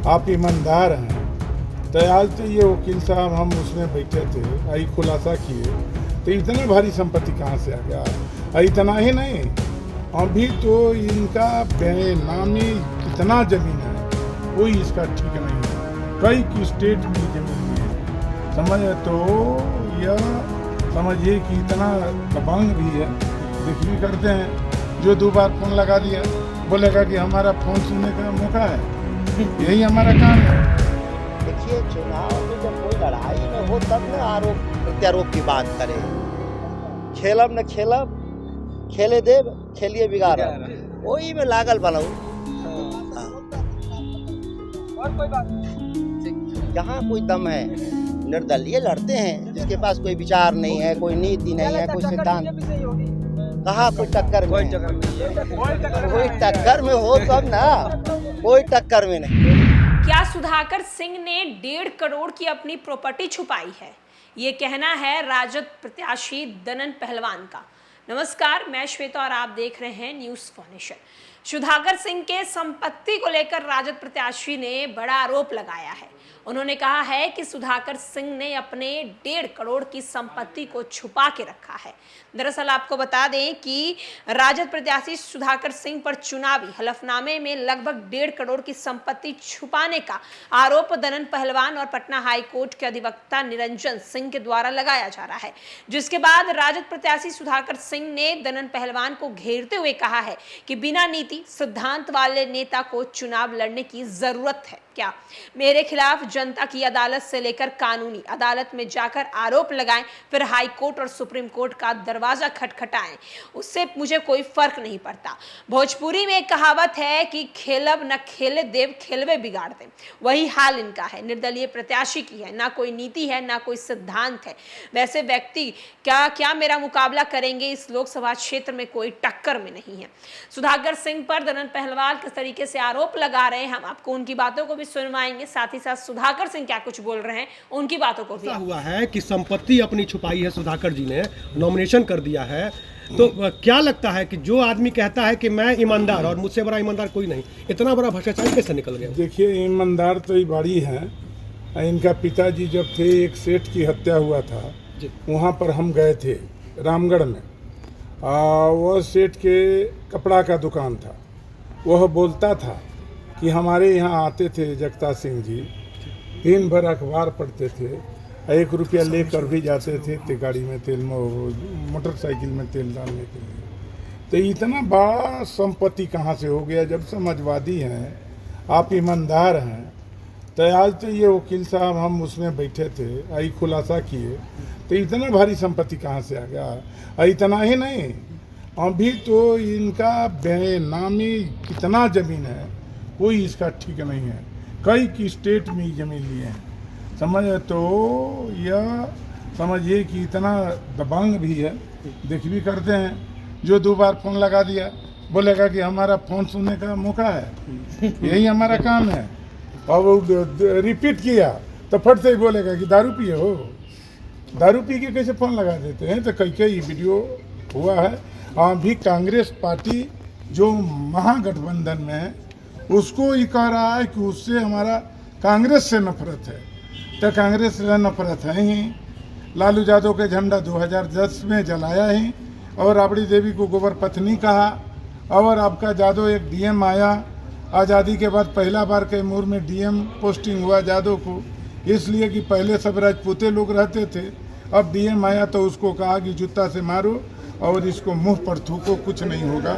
आप ईमानदार हैं। तो आज तो ये वकील साहब हम उसमें बैठे थे, आई खुलासा किए, तो इतना भारी संपत्ति कहाँ से आ गया। इतना ही नहीं, अभी तो इनका बेनामी कितना जमीन है कोई इसका ठीक नहीं है। कई की स्टेट की जमीन है, समझ। तो यह समझिए कि इतना दबंग भी है, देख भी करते हैं। जो 2 बार फोन लगा दिया बोलेगा कि हमारा फोन सुनने का मौका है, यही हमारा काम है। देखिए, चुनाव में जब कोई लड़ाई न हो तब न आरोप प्रत्यारोप की बात करें। खेलब न खेलब, खेले देव खेलिए बिगाड़, वही में लागल बनाऊ। और कोई बात जहाँ कोई दम है निर्दलीय लड़ते हैं, जिसके पास कोई विचार नहीं है, कोई नीति नहीं है, कोई सिद्धांत, कहाँ कोई टक्कर में है? कोई टक्कर में हो तब ना, कोई टक्कर में नहीं। क्या सुधाकर सिंह ने 1.5 करोड़ की अपनी प्रॉपर्टी छुपाई है? ये कहना है राजद प्रत्याशी दनन पहलवान का। नमस्कार, मैं श्वेता और आप देख रहे हैं news for nation. Sudhakar Singh के संपत्ति को लेकर राजद प्रत्याशी ने बड़ा आरोप लगाया है। उन्होंने कहा है कि सुधाकर सिंह ने अपने 1.5 करोड़ की संपत्ति को छुपा के रखा है। दरअसल आपको बता दें कि राजद प्रत्याशी सुधाकर सिंह पर चुनावी हलफनामे में लगभग 1.5 करोड़ की संपत्ति छुपाने का आरोप दनन पहलवान और पटना हाई कोर्ट के अधिवक्ता निरंजन सिंह के द्वारा लगाया जा रहा है, जिसके बाद राजद प्रत्याशी सुधाकर सिंह ने दनन पहलवान को घेरते हुए कहा है कि बिना नीति सिद्धांत वाले नेता को चुनाव लड़ने की जरूरत है क्या? मेरे खिलाफ जनता की अदालत से लेकर कानूनी अदालत में जाकर आरोप लगाएं, फिर हाई कोर्ट और सुप्रीम कोर्ट का दरवाजा खटखटाएं, उससे मुझे कोई फर्क नहीं पड़ता। भोजपुरी में एक कहावत है कि खेलब न खेले देव खेलवे बिगाड़ दे, वही हाल इनका है। निर्दलीय प्रत्याशी की है, ना कोई नीति है ना कोई सिद्धांत है। वैसे व्यक्ति क्या मेरा मुकाबला करेंगे, इस लोकसभा क्षेत्र में कोई टक्कर में नहीं है। सुधाकर सिंह पर दनन पहलवान किस तरीके से आरोप लगा रहे हैं, हम आपको उनकी बातों को भी सुनवाएंगे, साथ ही साथ सुधाकर सिंह क्या कुछ बोल रहे हैं उनकी बातों को भी। हुआ है कि संपत्ति अपनी छुपाई है, सुधाकर जी ने नॉमिनेशन कर दिया है। तो क्या लगता है कि जो आदमी कहता है कि मैं ईमानदार और मुझसे बड़ा ईमानदार कोई नहीं, इतना बड़ा भ्रष्टाचार कैसे निकल गया? देखिए, ईमानदार तो ये बड़ी है। इनका पिताजी जब थे, एक सेठ की हत्या हुआ था, वहाँ पर हम गए थे रामगढ़ में। वह सेठ के कपड़ा का दुकान था। वह बोलता था कि हमारे यहाँ आते थे जगता सिंह जी, दिन भर अखबार पढ़ते थे, 1 रुपया लेकर भी जाते थे गाड़ी में तेल मोटरसाइकिल में तेल डालने के लिए। तो इतना बड़ा संपत्ति कहाँ से हो गया? जब समाजवादी हैं, आप ईमानदार हैं, तो आज तो ये वकील साहब हम उसमें बैठे थे, आई खुलासा किए, तो इतना भारी संपत्ति कहाँ से आ गया। इतना ही नहीं, अभी तो इनका बेनामी कितना ज़मीन है कोई इसका ठीक नहीं है। कई की स्टेट में ज़मीन लिए हैं, समझ। तो यह समझिए कि इतना दबंग भी है, देख भी करते हैं। जो 2 बार फोन लगा दिया बोलेगा कि हमारा फोन सुनने का मौका है, यही हमारा काम है। और वो रिपीट किया तो फट से ही बोलेगा कि दारू पिए हो, दारू पी के कैसे फ़ोन लगा देते हैं। तो कई वीडियो हुआ है। अभी कांग्रेस पार्टी जो महागठबंधन में है, उसको ये कह रहा है कि उससे हमारा कांग्रेस से नफरत है। तो कांग्रेस से नफरत है ही। लालू यादव के झंडा 2010 में जलाया ही, और राबड़ी देवी को गोबर पत्नी कहा। और आपका जादव एक डीएम आया, आज़ादी के बाद पहला बार कैमूर में डीएम पोस्टिंग हुआ जादव को, इसलिए कि पहले सब राजपूते लोग रहते थे। अब डीएम आया तो उसको कहा कि जूता से मारो और इसको मुंह पर थूको, कुछ नहीं होगा।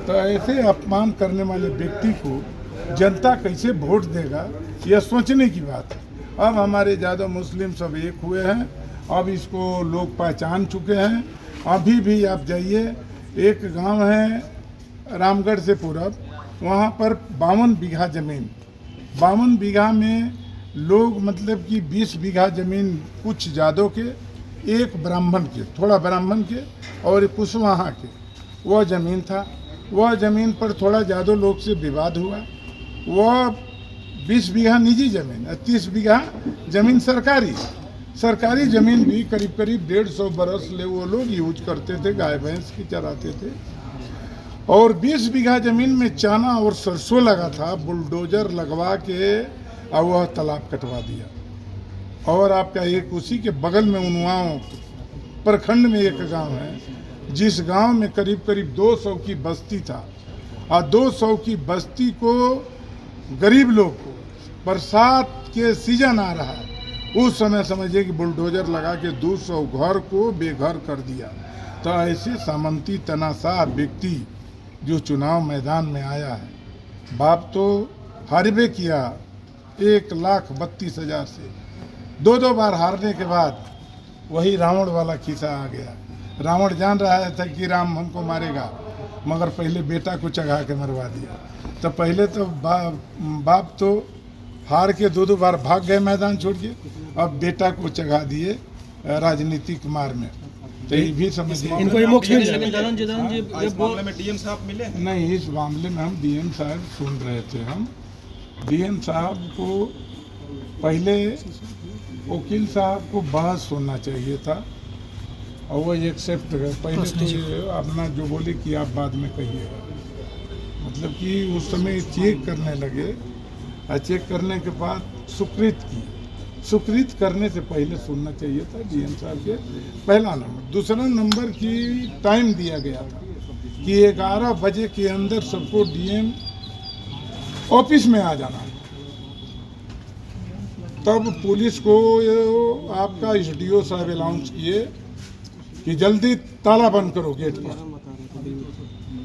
तो ऐसे अपमान करने वाले व्यक्ति को जनता कैसे वोट देगा, यह सोचने की बात है। अब हमारे यादव मुस्लिम सब एक हुए हैं, अब इसको लोग पहचान चुके हैं। अभी भी आप जाइए, एक गांव है रामगढ़ से पूरब, वहाँ पर 52 बीघा ज़मीन, 52 बीघा में लोग मतलब कि 20 बीघा ज़मीन कुछ यादव के, एक ब्राह्मण के, थोड़ा ब्राह्मण के और कुशवाहा के, वह ज़मीन था। वह ज़मीन पर थोड़ा यादव लोग से विवाद हुआ। वह 20 बीघा निजी ज़मीन, 30 बीघा ज़मीन सरकारी ज़मीन भी करीब 150 बरस ले वो लोग यूज करते थे, गाय भैंस की चराते थे। और 20 बीघा ज़मीन में चना और सरसों लगा था। बुलडोजर लगवा के और वह तालाब कटवा दिया। और आपका एक उसी के बगल में उन्नाव प्रखंड में एक गांव है, जिस गांव में करीब करीब 200 की बस्ती था, और 200 की बस्ती को गरीब लोग को बरसात के सीजन आ रहा है, उस समय समझिए कि बुलडोजर लगा के 200 घर को बेघर कर दिया। तो ऐसे सामंती तनाशाह व्यक्ति जो चुनाव मैदान में आया है, बाप तो हारबे किया 1,32,000 से, 2 बार हारने के बाद वही रावण वाला खिस्सा आ गया। रावण जान रहा था कि राम हमको मारेगा, मगर पहले बेटा को चढ़ा के मरवा दिया। तो पहले तो बाप तो हार के 2 बार भाग गए मैदान छोड़ के, अब बेटा को चढ़ा दिए राजनीतिक मार में। तो ये भी समझिए इनको ये मोक्ष मिल जाएगा। इस मामले में डीएम साहब मिले हैं? नहीं, इस मामले में हम डीएम साहब सुन रहे थे। हम डीएम साहब को पहले वकील साहब को बहस सुनना चाहिए था, और वो एक्सेप्ट कर, पहले तो ये अपना जो बोले कि आप बाद में कहिएगा, मतलब कि उस समय चेक करने लगे, और चेक करने के बाद स्वीकृत की। स्वीकृत करने से पहले सुनना चाहिए था डीएम साहब के, पहला नंबर। दूसरा नंबर की टाइम दिया गया था कि 11 बजे के अंदर सबको डीएम ऑफिस में आ जाना। तब पुलिस को आपका एसडीओ साहब अनाउंस किए कि जल्दी ताला बंद करो गेट पर।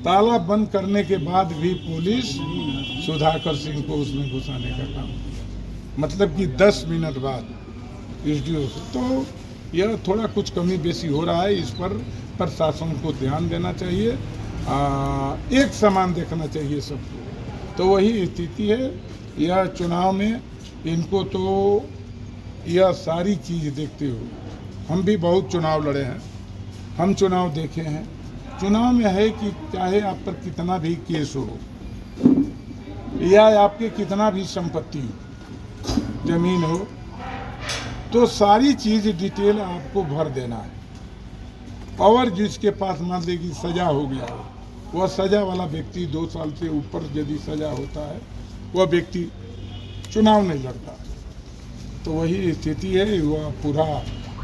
ताला बंद करने के बाद भी पुलिस सुधाकर सिंह को उसमें घुसाने का काम किया, मतलब कि 10 मिनट बाद एसडीओ से। तो यह थोड़ा कुछ कमी बेसी हो रहा है, इस पर प्रशासन को ध्यान देना चाहिए, एक समान देखना चाहिए सबको। तो वही स्थिति है यह चुनाव में। इनको तो यह सारी चीज़ देखते हुए, हम भी बहुत चुनाव लड़े हैं, हम चुनाव देखे हैं। चुनाव में है कि चाहे आप पर कितना भी केस हो, या आपके कितना भी संपत्ति हो, जमीन हो, तो सारी चीज़ डिटेल आपको भर देना है। और जिसके पास मान लीजिए कि सज़ा हो गया हो, वह सज़ा वाला व्यक्ति 2 साल से ऊपर यदि सज़ा होता है, वह व्यक्ति चुनाव नहीं लड़ता। तो वही स्थिति है, वह पूरा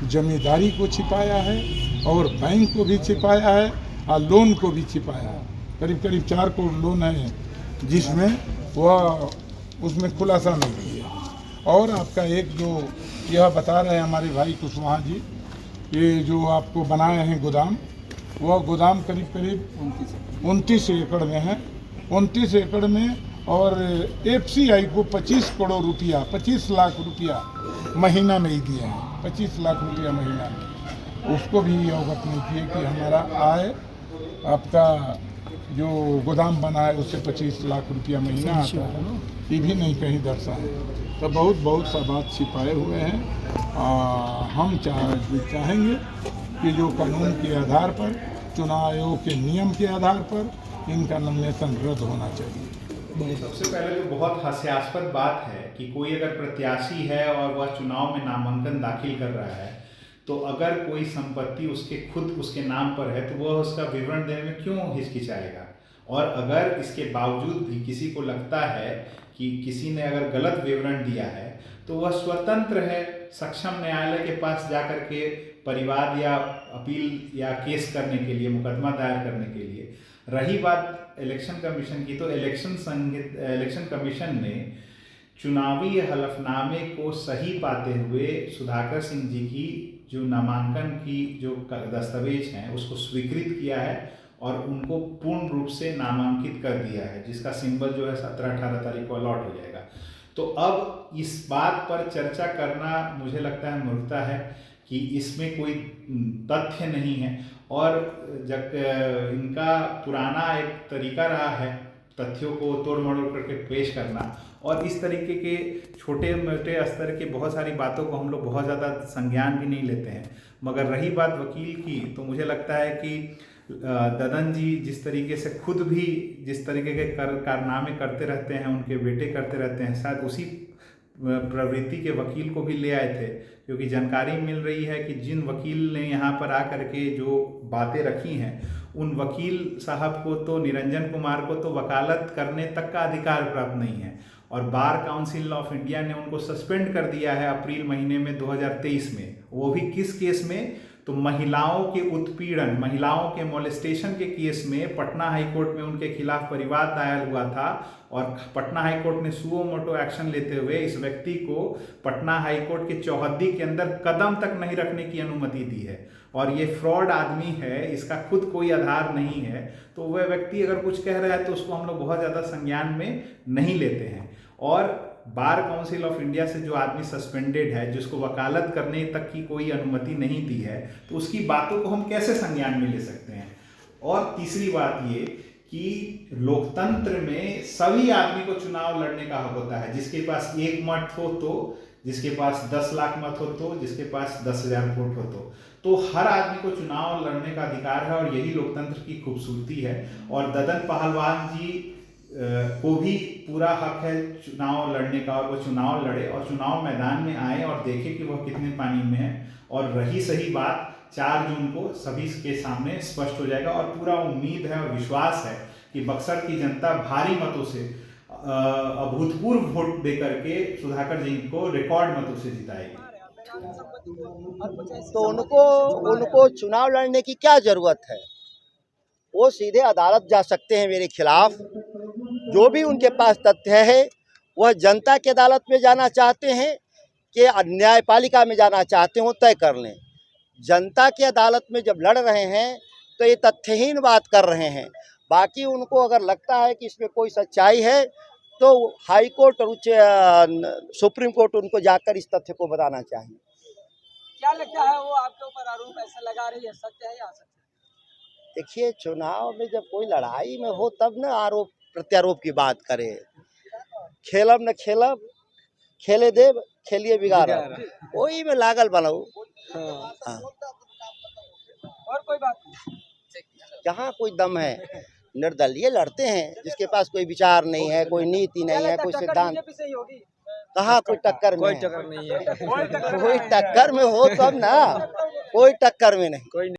जमींदारी को छिपाया है, और बैंक को भी छिपाया है, और लोन को भी छिपाया है। करीब करीब 4 करोड़ लोन है, जिसमें वह उसमें खुलासा नहीं किया। और आपका एक जो यह बता रहे हैं हमारे भाई कुशवाहा जी, ये जो आपको बनाए हैं गोदाम, वह गोदाम करीब करीब 29 एकड़ में है। 29 एकड़ में, और एफसीआई को 25 करोड़ रुपया, 25 लाख रुपया महीना में ही दिए हैं, 25 लाख रुपया महीना में। उसको भी अवगत नहीं किए कि हमारा आय आपका जो गोदाम बना है उससे 25 लाख रुपया महीना आता है, ये भी नहीं कहीं दर्शाए। तो बहुत सा बात छिपाए हुए हैं। हम चाहेंगे कि जो कानून के आधार पर, चुनाव आयोग के नियम के आधार पर इनका नॉमिनेशन रद्द होना चाहिए। सबसे पहले तो बहुत हास्यास्पद बात है कि कोई अगर प्रत्याशी है और वह चुनाव में नामांकन दाखिल कर रहा है, तो अगर कोई संपत्ति उसके नाम पर है, तो वह उसका विवरण देने में क्यों हिचकिचाएगा। और अगर इसके बावजूद भी किसी को लगता है कि किसी ने अगर गलत विवरण दिया है, तो वह स्वतंत्र है सक्षम न्यायालय के पास जाकर के परिवाद या अपील या केस करने के लिए, मुकदमा दायर करने के लिए। रही बात इलेक्शन कमीशन की, तो इलेक्शन कमीशन ने चुनावी हलफनामे को सही पाते हुए सुधाकर सिंह जी की जो नामांकन की जो दस्तावेज हैं उसको स्वीकृत किया है, और उनको पूर्ण रूप से नामांकित कर दिया है, जिसका सिंबल जो है 17-18 तारीख को अलॉट हो जाएगा। तो अब इस बात पर चर्चा करना मुझे लगता है मूर्खता है कि इसमें कोई तथ्य नहीं है। और जब इनका पुराना एक तरीका रहा है तथ्यों को तोड़ मरोड़ करके पेश करना, और इस तरीके के छोटे मोटे स्तर के बहुत सारी बातों को हम लोग बहुत ज़्यादा संज्ञान भी नहीं लेते हैं। मगर रही बात वकील की, तो मुझे लगता है कि ददन जी जिस तरीके से खुद भी जिस तरीके के कारनामे करते रहते हैं, उनके बेटे करते रहते हैं, शायद उसी प्रवृत्ति के वकील को भी ले आए थे, क्योंकि जानकारी मिल रही है कि जिन वकील ने यहाँ पर आकर के जो बातें रखी हैं, उन वकील साहब को तो, निरंजन कुमार को तो वकालत करने तक का अधिकार प्राप्त नहीं है, और बार काउंसिल ऑफ इंडिया ने उनको सस्पेंड कर दिया है अप्रैल महीने में 2023 में। वो भी किस केस में? तो महिलाओं के उत्पीड़न, महिलाओं के मोलेस्टेशन के केस में पटना हाईकोर्ट में उनके खिलाफ परिवाद दायर हुआ था, और पटना हाईकोर्ट ने सुओ मोटो एक्शन लेते हुए इस व्यक्ति को पटना हाईकोर्ट के चौहद्दी के अंदर कदम तक नहीं रखने की अनुमति दी है। और ये फ्रॉड आदमी है, इसका खुद कोई आधार नहीं है, तो वह व्यक्ति अगर कुछ कह रहा है तो उसको हम लोग बहुत ज़्यादा संज्ञान में नहीं लेते हैं। और बार काउंसिल ऑफ इंडिया से जो आदमी सस्पेंडेड है, जिसको वकालत करने तक की कोई अनुमति नहीं दी है, तो उसकी बातों को हम कैसे संज्ञान में ले सकते हैं? और तीसरी बात ये कि लोकतंत्र में सभी आदमी को चुनाव लड़ने का हक होता है, जिसके पास 1 मत हो तो, जिसके पास 10 लाख मत हो तो, जिसके पास 10,000 वोट हो तो हर आदमी को चुनाव लड़ने का अधिकार है, और यही लोकतंत्र की खूबसूरती है। और ददन पहलवान जी को भी पूरा हक है चुनाव लड़ने का, और वो चुनाव लड़े और चुनाव मैदान में आए और देखे कि वह कितने पानी में है। और रही सही बात, 4 जून को सभी के सामने स्पष्ट हो जाएगा, और पूरा उम्मीद है और विश्वास है कि बक्सर की जनता भारी मतों से, अभूतपूर्व वोट देकर के सुधाकर जी को रिकॉर्ड मतों से जिताएगी। तो उनको चुनाव लड़ने की क्या जरूरत है? वो सीधे अदालत जा सकते हैं मेरे खिलाफ। जो भी उनके पास तथ्य है, वह जनता की अदालत में जाना चाहते हैं कि न्यायपालिका में जाना चाहते हो, तय कर लें। जनता की अदालत में जब लड़ रहे हैं तो ये तथ्यहीन बात कर रहे हैं। बाकी उनको अगर लगता है कि इसमें कोई सच्चाई है तो हाई कोर्ट और सुप्रीम कोर्ट उनको जाकर इस तथ्य को बताना चाहिए। क्या लगता है वो आपके ऊपर आरोप ऐसा लगा रही है, सत्य है या असत्य? देखिए, चुनाव में जब कोई लड़ाई में हो तब न आरोप प्रत्यारोप की बात करे। खेलब न खेलब, खेले देव खेलिए बिगाड़, वही में लागल बनाऊ। हाँ। और कोई बात नहीं? जहाँ कोई दम है, निर्दलीय लड़ते हैं, जिसके पास कोई विचार नहीं है, कोई नीति नहीं है, कोई सिद्धांत, कहाँ कोई टक्कर में? कोई टक्कर नहीं है। कोई टक्कर में हो तब ना, कोई टक्कर में नहीं।